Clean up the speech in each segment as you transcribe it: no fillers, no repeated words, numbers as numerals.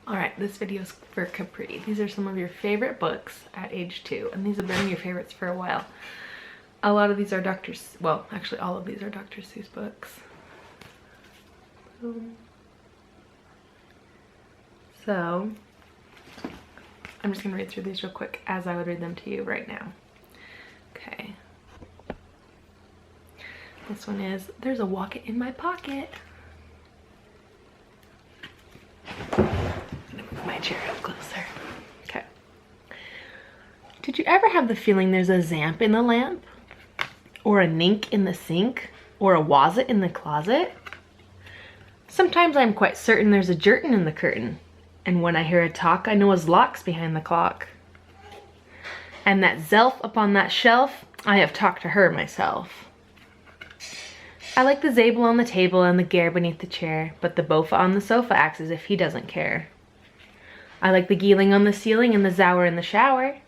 Alright, this video is for Capri. These are some of your favorite books at age 2, and these have been your favorites for a while. A lot of these are well, actually all of these are Dr. Seuss books. So, I'm just gonna read through these real quick as I would read them to you right now. Okay. This one is, There's a Wocket in My Pocket. My chair up closer. Okay. Did you ever have the feeling there's a zamp in the lamp? Or a nink in the sink? Or a wazit in the closet? Sometimes I'm quite certain there's a jertin in the curtain. And when I hear a talk, I know his lock's behind the clock. And that zelf upon that shelf, I have talked to her myself. I like the Zabel on the table and the Gare beneath the chair, but the Bofa on the sofa acts as if he doesn't care. I like the Geeling on the ceiling and the Zauer in the shower.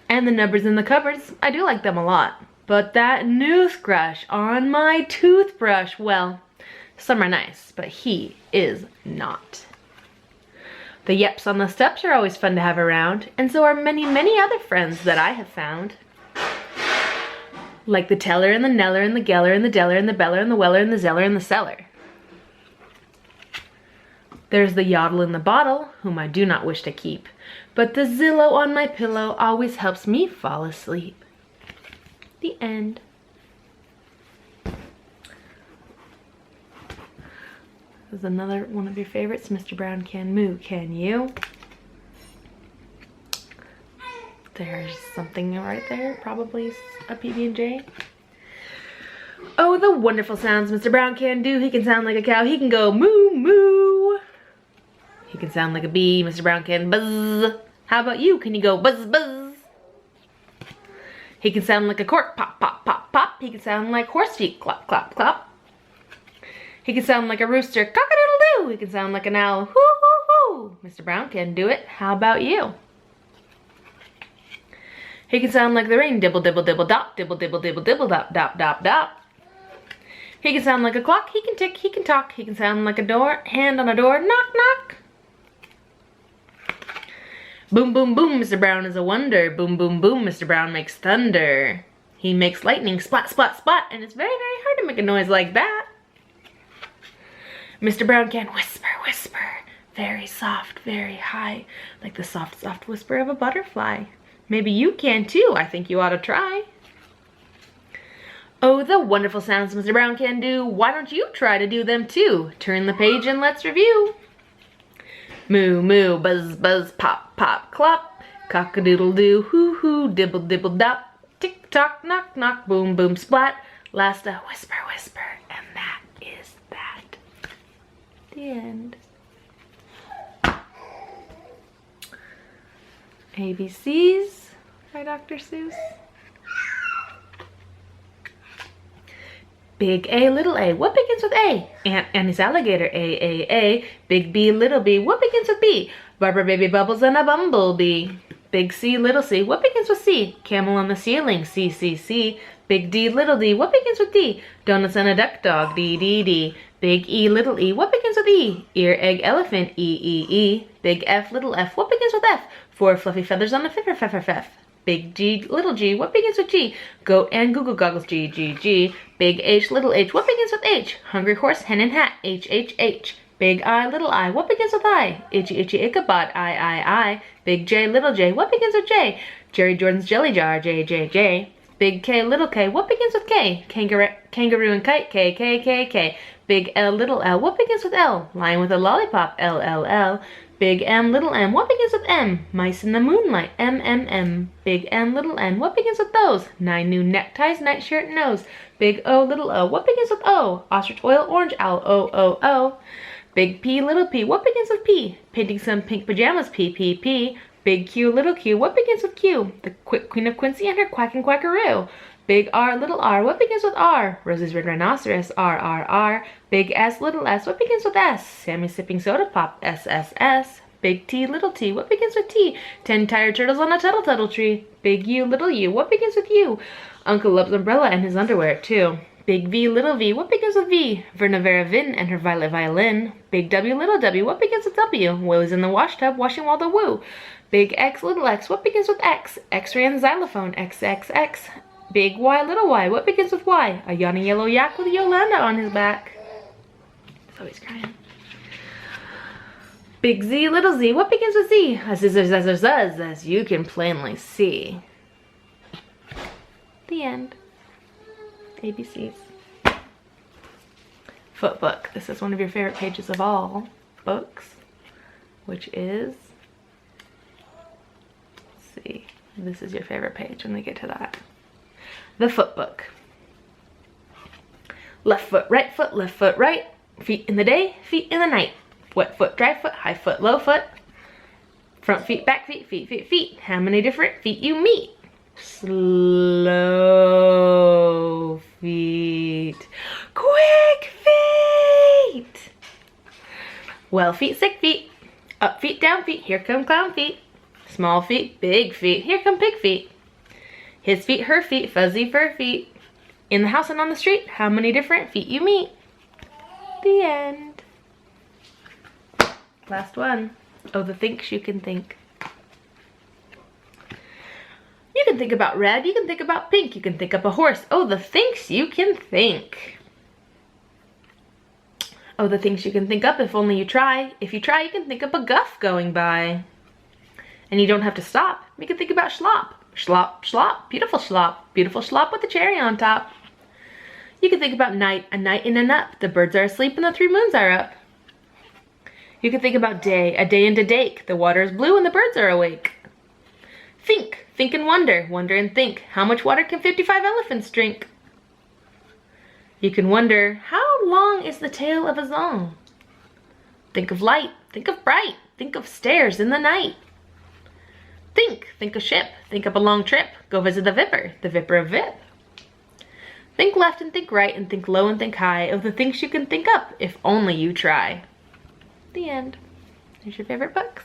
And the nubbers in the cupboards, I do like them a lot. But that noothgrush on my toothbrush, well, some are nice, but he is not. The yeps on the steps are always fun to have around, and so are many, many other friends that I have found. Like the teller and the neller and the geller and the deller and the beller and the weller and the zeller and the cellar. There's the yodel in the bottle, whom I do not wish to keep, but the Zillow on my pillow always helps me fall asleep. The end. This is another one of your favorites, Mr. Brown Can Moo, Can You? There's something right there, probably a PB&J. Oh, the wonderful sounds Mr. Brown can do. He can sound like a cow. He can go moo moo. He can sound like a bee. Mr. Brown can buzz. How about you? Can you go buzz buzz? He can sound like a cork, pop pop pop pop. He can sound like horse feet, clop clop clop. He can sound like a rooster, cock-a-doodle-doo. He can sound like an owl, hoo hoo hoo. Mr. Brown can do it. How about you? He can sound like the rain, dibble dibble dibble dop, dibble dibble dibble dibble dop dop dop dop. He can sound like a clock, he can tick, he can talk, he can sound like a door, hand on a door, knock knock. Boom boom boom, Mr. Brown is a wonder. Boom boom boom, Mr. Brown makes thunder. He makes lightning splat splat splat, and it's very very hard to make a noise like that. Mr. Brown can whisper whisper, very soft, very high, like the soft soft whisper of a butterfly. Maybe you can too. I think you ought to try. Oh, the wonderful sounds Mr. Brown can do. Why don't you try to do them too? Turn the page and let's review. Moo, moo, buzz, buzz, pop, pop, clop. Cock-a-doodle-doo, hoo-hoo, dibble-dibble-dop. Tick-tock, knock, knock, boom, boom, splat. Last a whisper, whisper, and that is that. The end. ABCs by Dr. Seuss. Big A, little a, what begins with A? Ant and his alligator, A. Big B, little b, what begins with B? Barbara, baby, bubbles, and a bumblebee. Big C, little c, what begins with C? Camel on the ceiling, C. Big D, little d, what begins with D? Donuts and a duck dog, D. Big E, little e, what begins with E? Ear, egg, elephant, E. Big F, little f, what begins with F? 4 fluffy feathers on a feff. Big G, little g, what begins with G? Goat and Google goggles, G. Big H, little h, what begins with H? Hungry horse, hen and hat, H. Big I, little I, what begins with I? Itchy Ichabod, I. Big J, little j, what begins with J? Jerry Jordan's jelly jar, J. Big K, little k, what begins with K? Kangaroo and kite, K. Big L, little l, what begins with L? Lion with a lollipop, L. Big M, little m, what begins with M? Mice in the moonlight, M. Big N, little n, what begins with those? 9 new neckties, nightshirt, nose. Big O, little o, what begins with O? Ostrich, oil, orange, owl, O. Big P, little p, what begins with P? Painting some pink pajamas, P. Big Q, little q, what begins with Q? The quick Queen of Quincy and her quack and quackaroo. Big R, little r, what begins with R? Rosie's red rhinoceros, R. Big S, little s, what begins with S? Sammy sipping soda pop, S. Big T, little t, what begins with T? 10 tired turtles on a tuttle tree. Big U, little u, what begins with U? Uncle loves umbrella and his underwear too. Big V, little v, what begins with V? Verna Vera Vin and her violet violin. Big W, little w, what begins with W? Willie's in the wash tub, washing Waldo Woo. Big X, little x, what begins with X? X-ray on the xylophone, XXX. Big Y, little y, what begins with Y? A yawning yellow yak with Yolanda on his back. So he's crying. Big Z, little z, what begins with Z? A zzzz, as you can plainly see. The end. ABCs. Foot book. This is one of your favorite pages of all books, which is, let's see, this is your favorite page when we get to that. The foot book. Left foot, right, feet in the day, feet in the night. Wet foot, dry foot, high foot, low foot. Front feet, back feet, feet. How many different feet you meet? Slow feet. Quick feet. Well feet, sick feet. Up feet, down feet. Here come clown feet. Small feet, big feet. Here come pig feet. His feet, her feet, fuzzy fur feet. In the house and on the street, how many different feet you meet? The end. Last one. Oh, the thinks you can think. You can think about red, you can think about pink, you can think up a horse. Oh, the thinks you can think. Oh, the things you can think up if only you try. If you try, you can think up a guff going by. And you don't have to stop. You can think about schlop. Schlop, schlop, beautiful schlop with a cherry on top. You can think about night, a night in and up. The birds are asleep and the 3 moons are up. You can think about day, a day and a dake. The water is blue and the birds are awake. Think and wonder and think. How much water can 55 elephants drink? You can wonder, how long is the tail of a zong? Think of light, think of bright, think of stairs in the night. Think of ship, think up a long trip. Go visit the Vipper of Vip. Think left and think right and think low and think high of the things you can think up if only you try. The end. There's your favorite books.